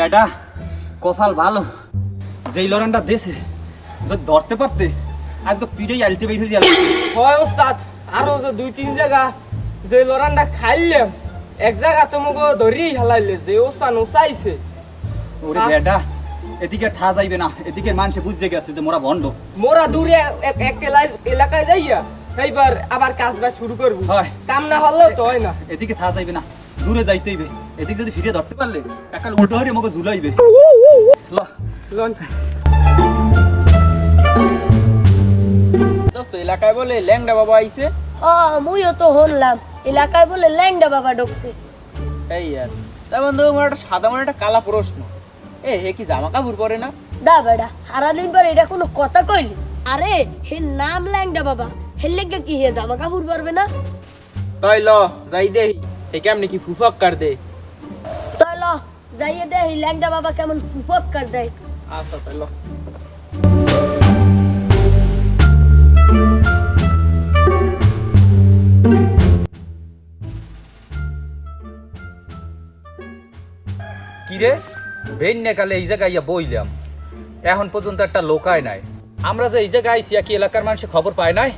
বেটা কপাল ভালো, যেই লড়ানটা দেশে যদি ধরতে পারতে আজকে পিড়েই আলতে বের হয়ে গেল। হয় ওস্তাদ, আরো যে 2-3 জায়গা যে লড়ানটা খাইলাম, এক জায়গা তোমাকে ধরিয়েই হালাইলে যে ওস্তান উচাইছে। ওরে বেটা, এদিকে থা যাইবে না, এদিকে মানুষে বুঝে গেছে যে মোরা ভণ্ড। মোরা দূরে এক এলাকায় যাইয়া এইবার আবার কাজ বাজ শুরু করবো। হয় কাম না হলেও তো হয় না। এদিকে থা যাইবে না, দূরে যাইতে হইবে। এদিকে যদি ফিরে ধরতে পারলে একাল উল্টো হয়ে মোকে ঝুলাইবে। ল লন দোস্ত, এলাকায় বলে ল্যাংড়া বাবা আইছে। মুইও তো শুনলাম এলাকায় বলে ল্যাংডা বাবা ঢুকছে। এই আর তা বন্ধু, আমার একটা সাদা মনে একটা কালা প্রশ্ন, হে কি জামা কাপড় পরে না? দা বেড়া সারাদিন পর এটা কোনো কথা কইলি? আরে হে নাম ল্যাংডা বাবা, হে লেগে কি হে জামা কাপড় পরবে না? তাই ল যাই দেই হে কেমনে কি ফুফক কার দে। তাই ল যাইয়ে দে হে ল্যাংডা বাবা কেমন ফুফক কর দেয়। আচ্ছা তাই ল। কিরে বেন্যা কালে এই জায়গায় ইয়া বইলাম, এখন পর্যন্ত একটা লোকায় নাই। আমরা যে এই জায়গায় আইছি কি এলাকার মানুষে খবর পায় নাই?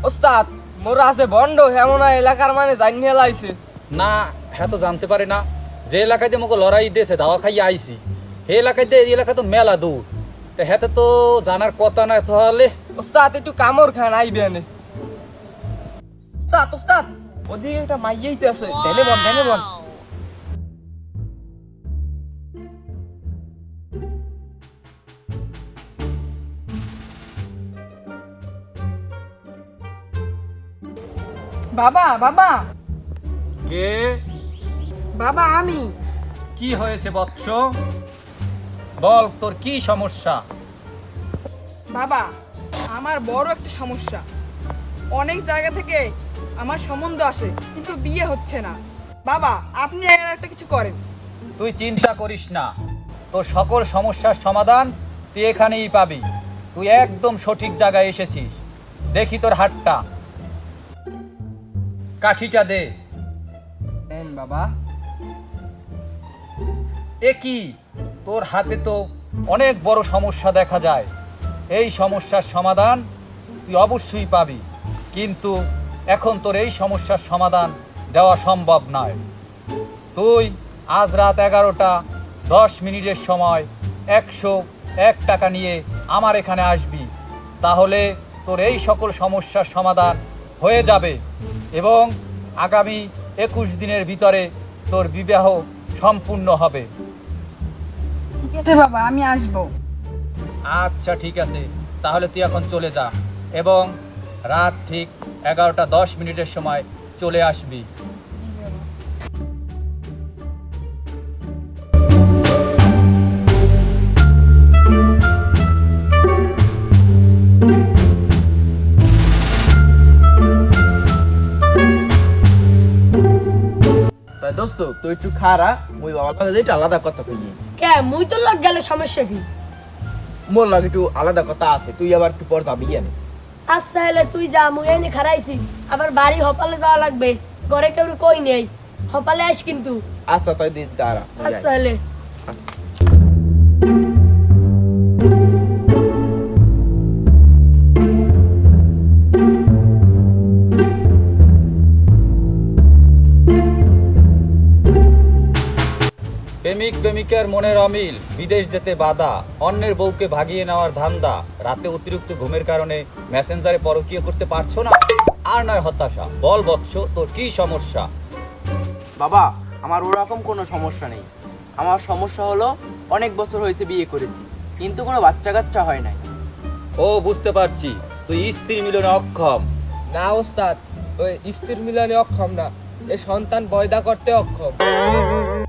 ওস্তাদ, মোরা আছে বন্ড, হেমন এলাকার মানে জানি লাইছে না, হ্যাঁ তো জানতে পারে না যে এলাকায় দিয়ে মোকে লড়াই দিয়েছে দাওয়া খাইয়ে আইছি, হে এলাকায় দিয়ে এই এলাকা তো মেলা দূর, হ্যাঁ তো জানার কথা না। তাহলে ওস্তাদ একটু কামড় খান আইবেন। ওস্তাদ ওস্তাদ, ওদিকে একটা মাইয়াইতে আছে, দেনে বন দেনে বন। বাবা বাবা কে? বাবা আমি। কি হয়েছে বৎস? বল তোর কি সমস্যা? বাবা, আমার বড় একটা সমস্যা। অনেক জায়গা থেকে আমার সম্বন্ধ আসে, কিন্তু বিয়ে হচ্ছে না। বাবা, আপনি এর একটা কিছু করেন। তুই চিন্তা করিস না, তোর সকল সমস্যার সমাধান তুই এখানেই পাবি। তুই একদম সঠিক জায়গায় এসেছিস। দেখি তোর হাতটা, কাঠিটা দে। দেন বাবা। এ কি, তোর হাতে তো অনেক বড় সমস্যা দেখা যায়। এই সমস্যার সমাধান তুই অবশ্যই পাবি, কিন্তু এখন তোর এই সমস্যার সমাধান দেওয়া সম্ভব নয়। তুই আজ রাত 11:10 সময় 101 টাকা নিয়ে আমার এখানে আসবি, তাহলে তোর এই সকল সমস্যার সমাধান হয়ে যাবে এবং আগামী 21 দিনের ভিতরে তোর বিবাহ সম্পূর্ণ হবে। ঠিক আছে বাবা, আমি আসবো। আচ্ছা ঠিক আছে, তাহলে তুই এখন চলে যা এবং রাত ঠিক 11:10 সময় চলে আসবি। তাই দোস্ত, তুই একটু খারা, মুই বাবার কাছে একটু আলাদা কথা কই। কে মুই তো লাগ গেলে সমস্যা কি? মোর লাগে একটু আলাদা কথা আছে, তুই আবার একটু পর যাবি কেন? আচ্ছা হলে তুই যা, মুই এনে খারাইছি, আবার বাড়ি হপালে যাওয়া লাগবে, ঘরে কেউ কই নেই, হপালে আইস কিন্তু। আচ্ছা তাই দিন তারা। আচ্ছা হলে প্রেমিক প্রেমিকার মনের অমিল, বিদেশ যেতে বাধা, অন্যের বউকে ভাগিয়ে নেওয়ার ধান্দা, রাতে অতিরিক্ত ঘুমের কারণে মেসেঞ্জারে পরকীয় করতে পারছো না, আর নয় হতাশা। বল বৎস, তোর কি সমস্যা? বাবা, আমার ওরকম কোনো সমস্যা নেই। আমার সমস্যা হলো অনেক বছর হয়েছে বিয়ে করেছি, কিন্তু কোনো বাচ্চা কাচ্চা হয় নাই। ও বুঝতে পারছি, তুই স্ত্রী মিলনে অক্ষম। না ওস্তাদ, ওই স্ত্রীর মিলনে অক্ষম না, এই সন্তান পয়দা করতে অক্ষম।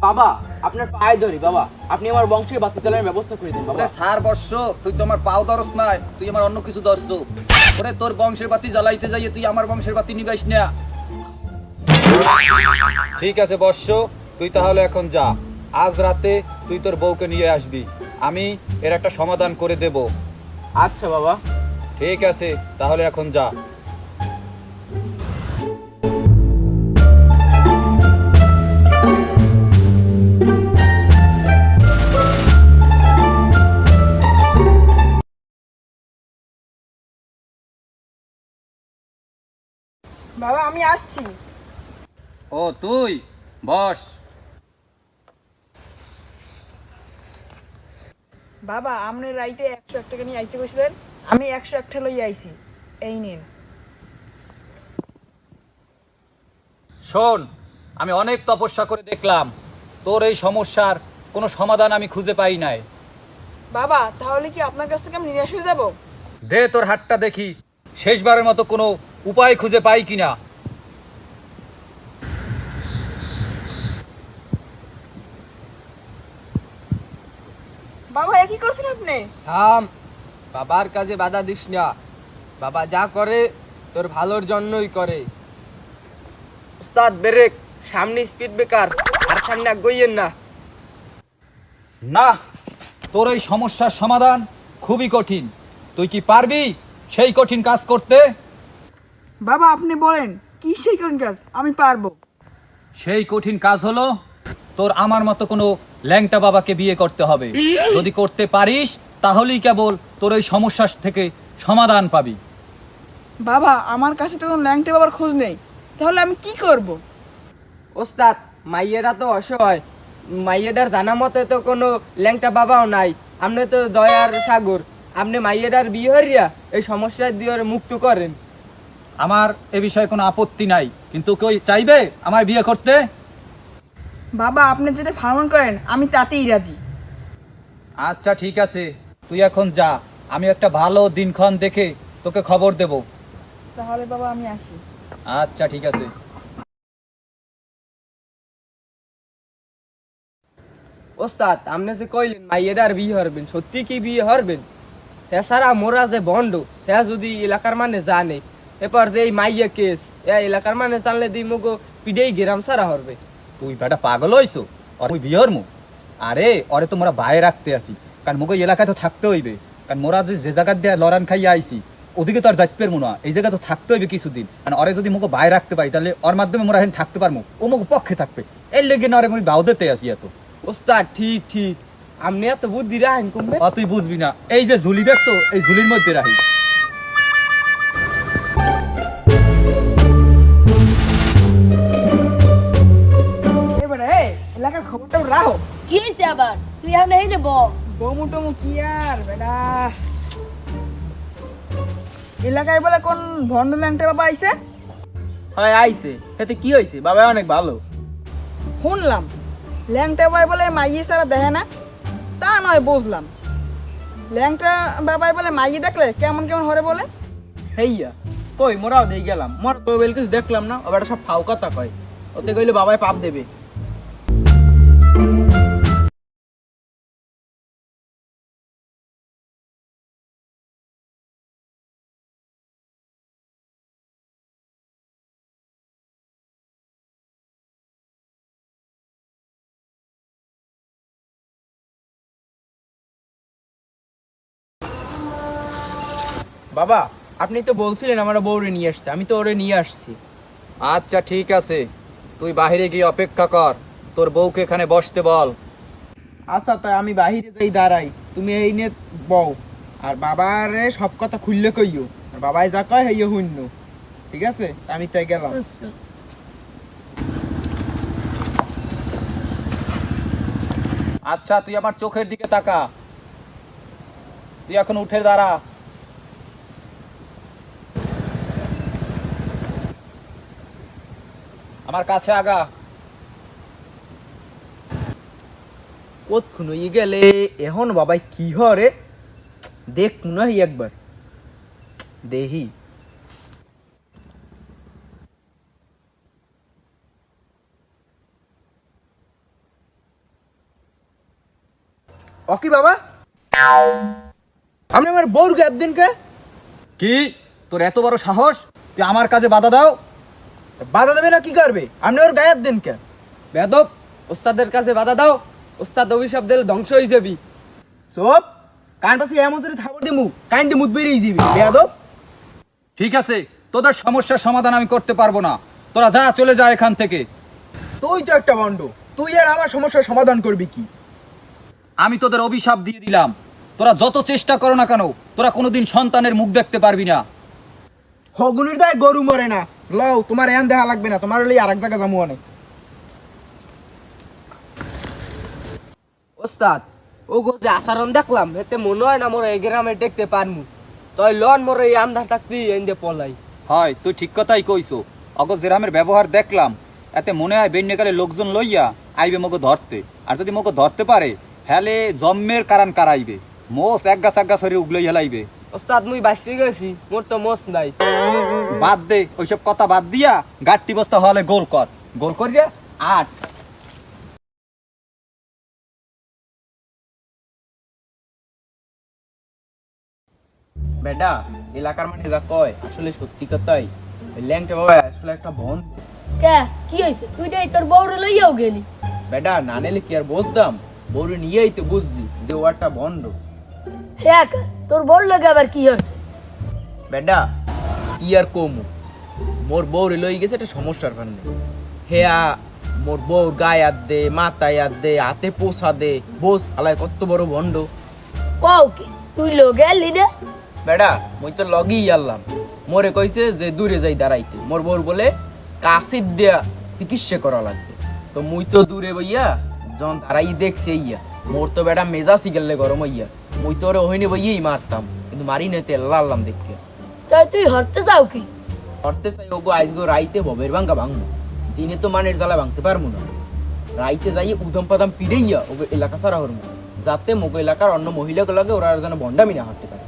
বাবা, আপনার পায়ে ধরি বাবা, আপনি আমার বংশের বাতি চালানোর ব্যবস্থা করে দিন বাবা। সার বর্ষ, তুই তো আমার পাও দরস নাই, তুই আমার অন্য কিছু দরস। ওরে তোর বংশের বাতি জ্বালাইতে যাইয়ে তুই আমার বংশের বাতি নিবাইস না। ঠিক আছে বর্ষ, তুই তাহলে এখন যা। আজ রাতে তুই তোর বউকে নিয়ে আসবি, আমি এর একটা সমাধান করে দেব। আচ্ছা বাবা। ঠিক আছে, তাহলে এখন যা। বাবা আমি আসছি। ও তুই বস। বাবা আপনি রাইতে 101 টাকা নিয়ে আইতে কইছিলেন, আমি 101 টাকা লই আইছি, এই নিন। শোন, আমি অনেক তপস্যা করে দেখলাম তোর এই সমস্যার কোনো সমাধান আমি খুঁজে পাই নাই। বাবা তাহলে কি আপনার কাছ থেকে আমি নিরাশ হয়ে যাব? দে তোর হাতটা দেখি, শেষবারের মতো কোনো উপায় খুঁজে পাই কিনা। বাবা এ কি করছেন আপনি? থাম, বাবার কাজে বাধা দিস না। বাবা যা করে তোর ভালোর জন্যই করে। উস্তাদ ব্রেক, সামনে স্পিড ব্রেকার, আর সামনে আগাইয়েন না। না, তোর এই সমস্যার সমাধান খুবই কঠিন। তুই কি পারবি সেই কঠিন কাজ করতে? বাবা আপনি বলেন কি সেই কোন কাজ আমি পারবো? সেই কঠিন কাজ হলো তোর আমার মতো কোনো ল্যাংটা বাবাকে বিয়ে করতে হবে। যদি করতে পারিস তাহলেই কেবল তোর এই সমস্যা থেকে সমাধান পাবি। বাবা আমার কাছে তো কোনো ল্যাংটে বাবার খোঁজ নেই, তাহলে আমি কি করব? ওস্তাদ মাইয়েরা তো অসহায়, মাইয়েটার জানা মতে তো কোনো ল্যাংটা বাবাও নাই। আপনি তো দয়ার সাগর, আপনি মাইয়েটার বিয়ে হরিয়া এই সমস্যা দিয়ে মুক্ত করেন। আমার এ বিষয়ে কোনো আপত্তি নাই, কিন্তু কেউ চাইবে আমার বিয়ে করতে? বাবা আপনি যেটা ফার্মান করেন আমি তাতেই রাজি। আচ্ছা ঠিক আছে, তুই এখন যা, আমি একটা ভালো দিনক্ষণ দেখে তোকে খবর দেব। তাহলে বাবা আমি আসি। আচ্ছা ঠিক আছে। ওস্তাদ আপনি যে কইলেন মাইয়েটার বিয়ে হরবেন, সত্যি কি বিয়ে হরবেন? এছাড়া মোরা যে বন্ড, হ্যাঁ যদি এলাকার মানে জানে, এরপর যে এই মাইয়া কেস এলাকার মানে জানলে দিই মুগো পিডেই গেরাম সারা হরবে। তুই বেটা পাগল হইছো? আর তুই বিয়ের মু? আরে ওরে তো মোরা বাইরে রাখতে আসি, কারণ মোকে এলাকায় তো থাকতে হইবে। কারণ মোরা যে জায়গা দিয়ে লড়ান খাইয়া আইছি ওদিকে তো আর যাইতে পারবো না, এই জায়গা তো থাকতে হইবে কিছুদিন। কারণ ওরে যদি মোকে বাইরে রাখতে পারি তাহলে ওর মাধ্যমে মোরা এখানে থাকতে পারবো, ও মোকে পক্ষে থাকবে। এর লেগে না ওরে আমি বাউ দিতে আসি এত। ওস্তাদ ঠিক ঠিক, আপনি এত বুদ্ধি রাখেন কমবে। তুই বুঝবি না, এই যে ঝুলি দেখছো এই ঝুলির মধ্যে রাখি। এবারে এলাকার খবরটা রাখো। কি হয়েছে আবার? তুই এখন এই নেব। বমু টমু কি আর বেটা, এলাকায় বলে কোন ভন্ড ল্যাংটে বাবা আইছে? হয় আইছে, এতে কি হয়েছে? বাবা অনেক ভালো। শুনলাম ল্যাংটা বাবাই বলে মাইয়ে সারা দেখে না। তা নয় বুঝলাম, ল্যাংটা বাবাই বলে মাইয়ে দেখলে কেমন কেমন হরে বলে। হেইয়া কই মোরাও দেই গেলাম, মোর তো বেল কিছু দেখলাম না, ওটা সব ফাও কথা কয়। ওতে কইলে বাবাই পাপ দেবে। বাবা আপনি তো বলছিলেন আমার বউরে নিয়ে আসতে, আমি তো ওরে নিয়ে আসছি। আচ্ছা ঠিক আছে, তুই বাহিরে গিয়ে অপেক্ষা কর, তোর বউকে এখানে বসতে বল। আচ্ছা তাই আমি বাহিরে যাই দাঁড়াই, তুমি এই নে বউ। আর বাবারে সব কথা খুললে কইও, আর বাবাই যা কয় হইও হইন্য, ঠিক আছে? আমি তাই গেলাম। আচ্ছা। আচ্ছা তুই আমার চোখের দিকে তাকা, তুই এখন উঠে দাঁড়া। আমার কাছে আগা। কতক্ষণ হয়ে গেলে এখন বাবাই কি হরে দেখ মনে হয় একবার দেখি। ওকি বাবা আপনি আমার বউর গায়ের দিন কে? কি তোর এত বড় সাহস, তুই আমার কাজে বাধা দাও? বাধা দেবে না কি করবে? আপনি ওর গায়ের দিন কে? বেদব, ওস্তাদের কাছে বাধা দাও, ওস্তাদ অভিশাপ দিলে ধ্বংস হয়ে যাবি। চুপ, কান পাশে এমন করে থাপড় দিমু কান দিয়ে মুখ বেরিয়ে যাবি বেদব। ঠিক আছে, তোদের সমস্যার সমাধান আমি করতে পারবো না, তোরা যা, চলে যা এখান থেকে। তুই তো একটা বন্ড, তুই আর আমার সমস্যার সমাধান করবি কি? আমি তোদের অভিশাপ দিয়ে দিলাম, তোরা যত চেষ্টা করো না কেন তোরা কোনোদিন সন্তানের মুখ দেখতে পারবি না। হগুনির দায় গরু মরে না, লও তোমার এন দেখা লাগবে না, তোমার লই আরেক জায়গা যামু অনেক। ওস্তাদ ও গো যে আচরণ দেখলাম এতে মনে হয় না মোর এই গ্রামে দেখতে পারমু, তাই লন মোর এই আমদার থাকতে এনে পলাই। হয় তুই ঠিক কথাই কইছো। অগো জেরামের ব্যবহার দেখলাম, এতে মনে হয় বেন্যকালে লোকজন লইয়া আইবে মগো ধরতে। আর যদি মগো ধরতে পারে হেলে জম্মের কারণ কারাইবে, মোস এক গাছ হরে উগলই হেলাইবে। ওস্তাদ মুই বাঁচতে গেছি, মোর তো মোস নাই। বাদ দে ওইসব কথা, বাদ দিয়া গাট্টি বস্তা হলে গোল কর, গোল করিয়া আট। বেটা এলাকার মানে যা কয় আসলে সত্যি কথাই। ওই ল্যাংটা বাবা আসলে একটা বন। কে কি হয়েছে? তুই যাই তোর বউরে লইয়াও গেলি। বেটা না নিলে কি আর বুঝতাম, বউরে নিয়েই তো বুঝলি যে ও একটা বন্ড। হ্যাঁ তোর বউর লগে আবার কি হয়েছে? বেটা কি আর কমু, মোর বউরে লই গেছে একটা সমস্যার কারণে। হেয়া মোর বউর গায়ে হাত দে, মাথায় হাত দে, হাতে পোষা দে, বোস আলাই কত বড় বন্ড। কও কি তুই লগে এলি না? বেটা মুই তো লগেই আনলাম, মোরে কইছে যে দূরে যাই দাঁড়াইতে। মোর বউর বলে কাশির দেয়া চিকিৎসা করা লাগবে। তো মুই তো দূরে বইয়া যখন দাঁড়াই দেখছি ইয়া, মোর তো বেটা মেজাজই গেলে গরম হইয়া। মুই তো ওরে ওহিনে বইয়েই মারতাম, কিন্তু মারি না তেল লাললাম দেখে। তাই তুই হরতে যাও কি? করতে চাই ওগো আজগো রাইতে ববের ভাঙ্গা ভাঙবো, দিনে তো মানের জ্বালা ভাঙতে পারবো না। রাইতে যাই উদম পাদাম পিড়েইয়া ওগো এলাকা সারা হরমু, যাতে মোগো এলাকার অন্য মহিলাগুলোকে ওরা আর যেন বন্ডামি না হাঁটতে পারে।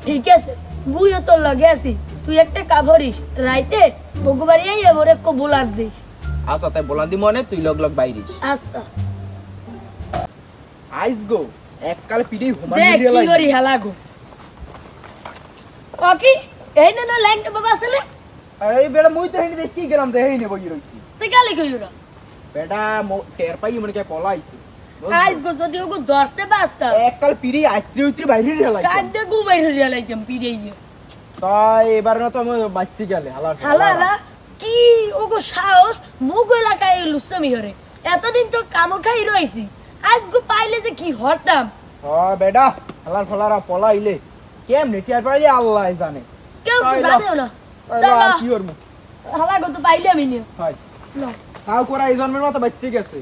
ঠিক আছে, মুইও তোর লগে আছি। তুই একটা কাভরিস রাইতে বগুবাড়ি আইয়া মোরে একটু বোলার দিস। আচ্ছা তাই বলান দি মনে, তুই লগ লগ বাইরিস। আচ্ছা আইস গো এককালে পিড়েই হোমান দেখ মিরিয়া কি লাগবে। করি হেলাগো। ওকি এই না ল্যাংটা বাবা আসলে এই বেটা মুই তো হেনি দেখি গেলাম যে হেনি বই রইছি। তুই কালি কইরা বেটা টের পাই মনে কে পলাইছে। আইস গো যদি ওগো ধরতে পারতাম এককাল পিড়ি আইত্রি উইত্রি বাইরে রিয়া লাগে। কান্দে গুবাই হইয়া লাইতাম পিড়াইয়া। তাই এবার না তো আমি বাঁচছি গেলে হালা হালারা কি ওগো সাহস মুগ এলাকায় লুসামি হরে। এতদিন তো কামো খাই রইছি, আজ গো পাইলে যে কি হরতাম। হ্যাঁ বেটা হালার ফলারা পলাইলে কেমনে টের পাই আল্লাহ জানে। কেউ তো তাই না। জানেও না। তাইলে আর কি করব? হালা গো তো পাইলে আমি নিয়ে হয় না তাও করা এই জন্মের মতো বাঁচছি গেছে।